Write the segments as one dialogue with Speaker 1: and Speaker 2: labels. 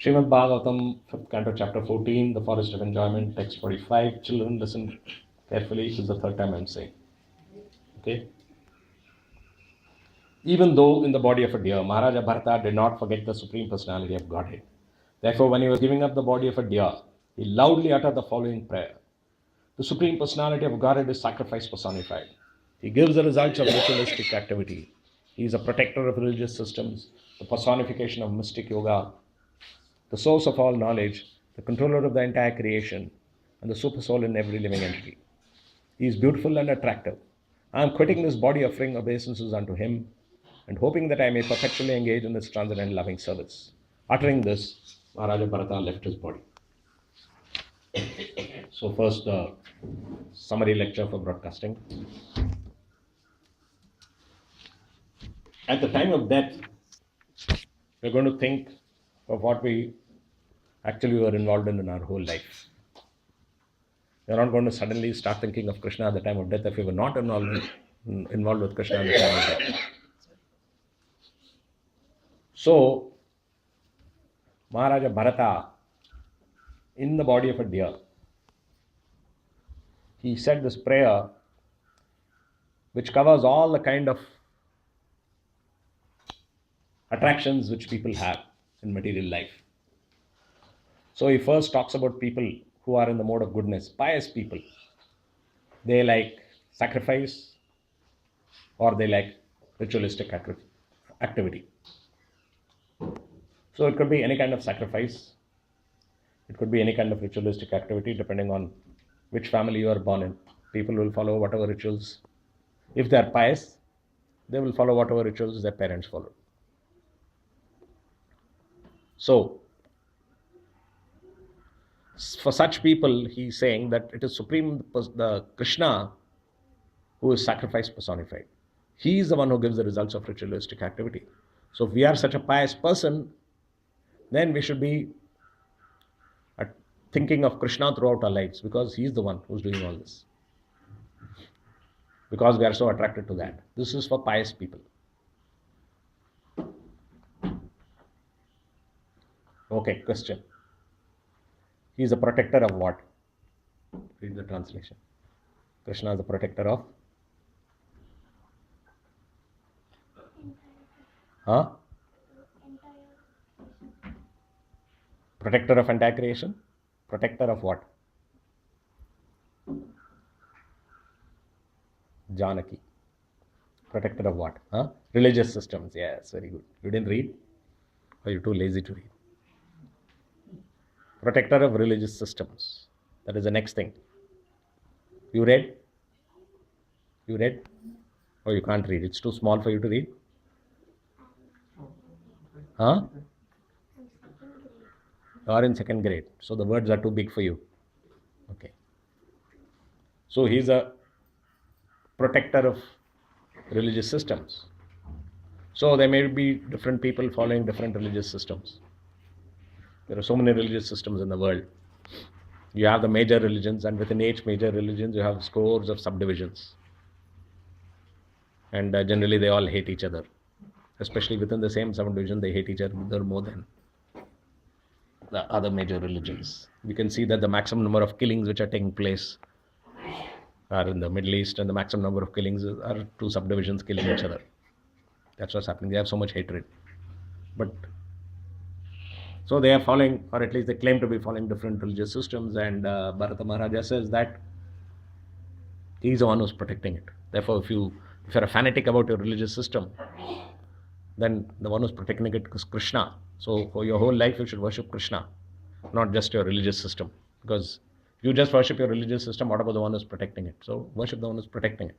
Speaker 1: Srimad Bhagavatam, 5th canto, chapter 14, The Forest of Enjoyment, text 45. Children, listen carefully. This is the third time I'm saying. Okay? Even though in the body of a deer, Maharaja Bharata did not forget the Supreme Personality of Godhead. Therefore, when he was giving up the body of a deer, he loudly uttered the following prayer. The Supreme Personality of Godhead is sacrifice personified. He gives the results of ritualistic activity. He is a protector of religious systems, the personification of mystic yoga, the source of all knowledge, the controller of the entire creation, and the super soul in every living entity. He is beautiful and attractive. I am quitting this body, offering obeisances unto him, and hoping that I may perpetually engage in this transcendental loving service. Uttering this, Maharaja Bharata left his body. So, first, the summary lecture for broadcasting. At the time of death, we're going to think of what we actually were involved in our whole life. You're not going to suddenly start thinking of Krishna at the time of death if you were not involved with Krishna at the time of death. So, Maharaja Bharata, in the body of a deer, he said this prayer which covers all the kind of attractions which people have in material life. So he first talks about people who are in the mode of goodness, pious people. They like sacrifice or they like ritualistic activity. So it could be any kind of sacrifice. It could be any kind of ritualistic activity depending on which family you are born in. People will follow whatever rituals. If they are pious, they will follow whatever rituals their parents followed. So, for such people, he is saying that it is Supreme, the Krishna, who is sacrifice personified. He is the one who gives the results of ritualistic activity. So, if we are such a pious person, then we should be thinking of Krishna throughout our lives because he is the one who is doing all this. Because we are so attracted to that. This is for pious people. Okay, question. He is a protector of what? Read the translation. Krishna is a protector of? Huh? Protector of entire creation? Protector of what? Janaki. Protector of what? Huh? Religious systems. Yes, very good. You didn't read? Or you're too lazy to read? Protector of religious systems. That is the next thing. You read? You read? Or you can't read? It's too small for you to read? Huh? You are in second grade. So the words are too big for you. Okay. So he's a protector of religious systems. So there may be different people following different religious systems. There are so many religious systems in the world. You have the major religions, and within each major religions, you have scores of subdivisions. And generally, they all hate each other. Especially within the same subdivision, they hate each other more than the other major religions. We can see that the maximum number of killings which are taking place are in the Middle East, and the maximum number of killings are two subdivisions killing each other. That's what's happening. They have so much hatred. But so they are following, or at least they claim to be following different religious systems, and Bharata Maharaja says that he is the one who's protecting it. Therefore, if you're a fanatic about your religious system, then the one who's protecting it is Krishna. So for your whole life, you should worship Krishna, not just your religious system. Because if you just worship your religious system, what about the one who's protecting it? So worship the one who's protecting it.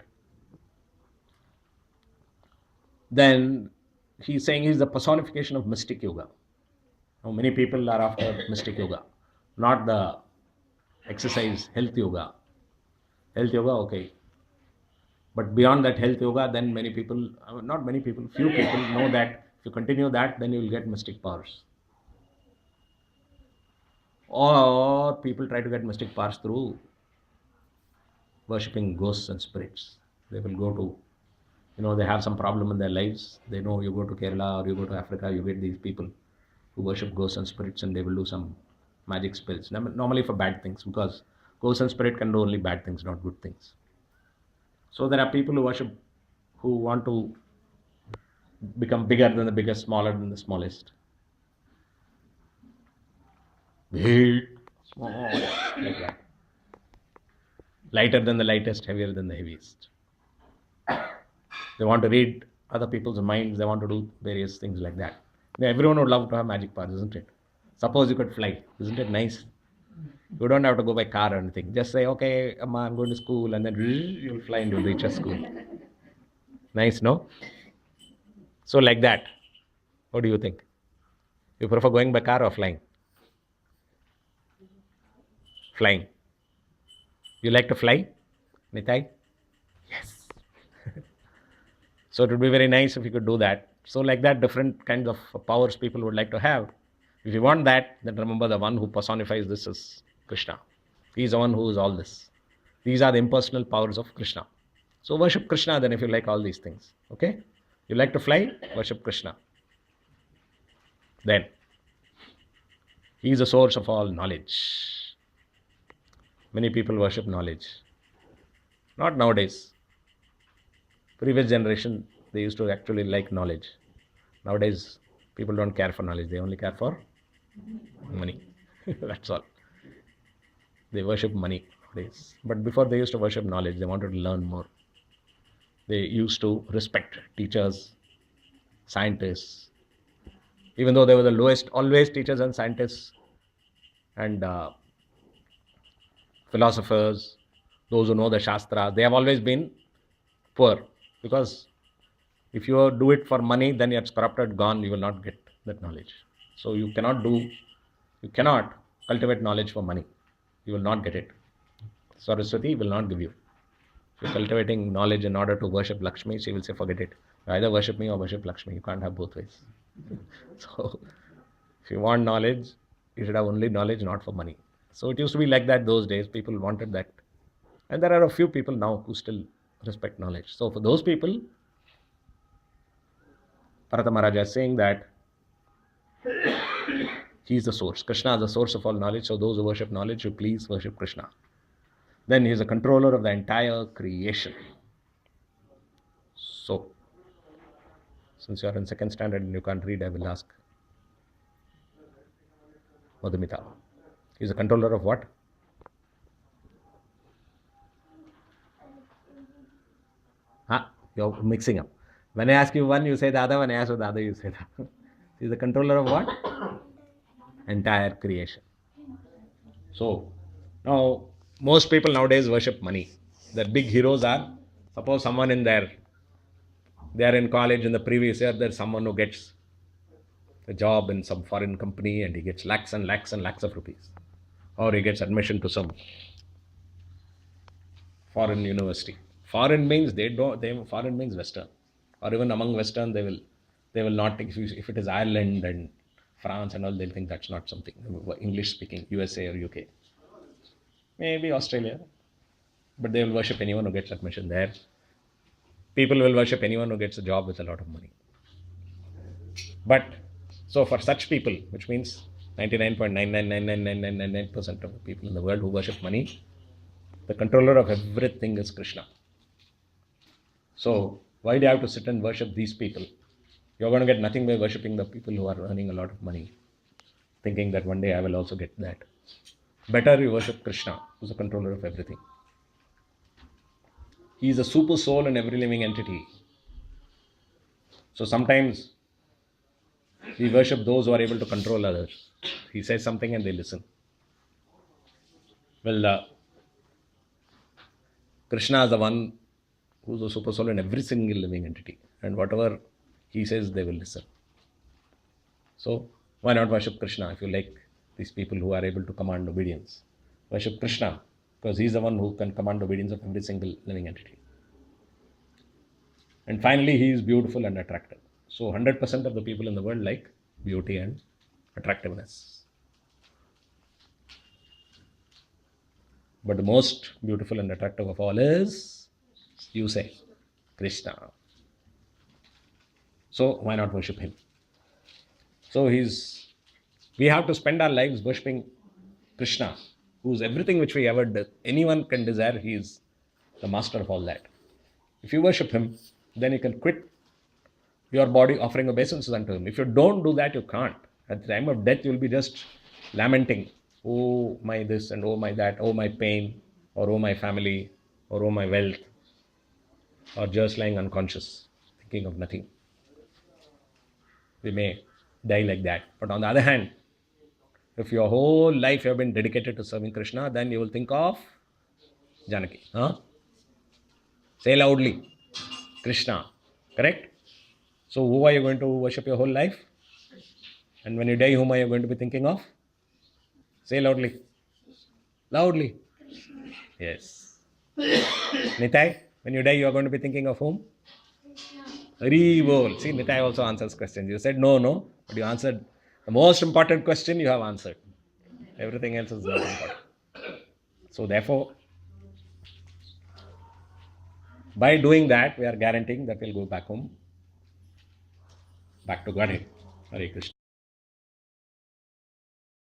Speaker 1: Then he's saying he's the personification of mystic yoga. Now, many people are after mystic yoga, not the exercise health yoga. Health yoga, okay. But beyond that health yoga, then many people, not many people, few people know that if you continue that, then you will get mystic powers. Or people try to get mystic powers through worshipping ghosts and spirits. They will go to, they have some problem in their lives. They know you go to Kerala or you go to Africa, you get these people who worship ghosts and spirits, and they will do some magic spells. Normally for bad things, because ghosts and spirit can do only bad things, not good things. So there are people who worship, who want to become bigger than the biggest, smaller than the smallest. Big, small, like that. Lighter than the lightest, heavier than the heaviest. They want to read other people's minds. They want to do various things like that. Everyone would love to have magic powers, isn't it? Suppose you could fly. Isn't it nice? You don't have to go by car or anything. Just say, okay, Amma, I'm going to school, and then you'll fly and you'll reach a school. Nice, no? So like that. What do you think? You prefer going by car or flying? Flying. You like to fly, Nitai? Yes. So it would be very nice if you could do that. So like that, different kinds of powers people would like to have. If you want that, then remember the one who personifies this is Krishna. He is the one who is all this. These are the impersonal powers of Krishna. So worship Krishna then if you like all these things. Okay? You like to fly? Worship Krishna. Then, he is the source of all knowledge. Many people worship knowledge. Not nowadays. Previous generation, they used to actually like knowledge. Nowadays, people don't care for knowledge. They only care for money. That's all. They worship money nowadays. But before they used to worship knowledge, they wanted to learn more. They used to respect teachers, scientists. Even though they were the lowest, always teachers and scientists and philosophers, those who know the Shastra, they have always been poor. Because if you do it for money, then it's corrupted, gone, you will not get that knowledge. So you cannot cultivate knowledge for money. You will not get it. Saraswati will not give you. If you're cultivating knowledge in order to worship Lakshmi, she will say, forget it. You either worship me or worship Lakshmi. You can't have both ways. So, if you want knowledge, you should have only knowledge, not for money. So it used to be like that those days. People wanted that. And there are a few people now who still respect knowledge. So for those people, Bharata Maharaja is saying that he is the source. Krishna is the source of all knowledge. So those who worship knowledge, you please worship Krishna. Then he is the controller of the entire creation. So, since you are in second standard and you can't read, I will ask Madhumita. He is the controller of what? You're mixing up. When I ask you one, you say the other. When I ask you the other, you say the other. He is the controller of what? Entire creation. So, now, most people nowadays worship money. Their big heroes are, suppose someone in there, they are in college in the previous year, there's someone who gets a job in some foreign company and he gets lakhs and lakhs and lakhs of rupees. Or he gets admission to some foreign university. Foreign means foreign means Western. Or even among Western, they will not take, if it is Ireland and France and all, they'll think that's not something. English speaking, USA or UK. Maybe Australia. But they will worship anyone who gets admission there. People will worship anyone who gets a job with a lot of money. But, so for such people, which means 99.9999999% of the people in the world who worship money, the controller of everything is Krishna. So, why do you have to sit and worship these people? You're going to get nothing by worshipping the people who are earning a lot of money, thinking that one day I will also get that. Better you worship Krishna, who's the controller of everything. He is a super soul in every living entity. So sometimes we worship those who are able to control others. He says something and they listen. Well, Krishna is the one who's a super soul in every single living entity. And whatever he says, they will listen. So why not worship Krishna if you like these people who are able to command obedience? Worship Krishna because he's the one who can command obedience of every single living entity. And finally, he is beautiful and attractive. So 100% of the people in the world like beauty and attractiveness. But the most beautiful and attractive of all is, you say, Krishna. So why not worship him? So he's We have to spend our lives worshipping Krishna, who's everything which we ever did. Anyone can desire, he is the master of all that. If you worship him, then you can quit your body offering obeisance unto him. If you don't do that, you can't. At the time of death, you'll be just lamenting, oh my this and oh my that, oh my pain, or oh my family, or oh my wealth, or just lying unconscious, thinking of nothing. We may die like that. But on the other hand, if your whole life you have been dedicated to serving Krishna, then you will think of Janaki. Huh? Say loudly, Krishna. Correct? So who are you going to worship your whole life? And when you die, whom are you going to be thinking of? Say loudly. Loudly. Yes. Nitai, when you die, you are going to be thinking of whom? Hari Bol. See, Nitai also answers questions. You said no, but you answered the most important question you have answered. Everything else is not important. So therefore, by doing that, we are guaranteeing that we'll go back home, back to Godhead. Hare Krishna.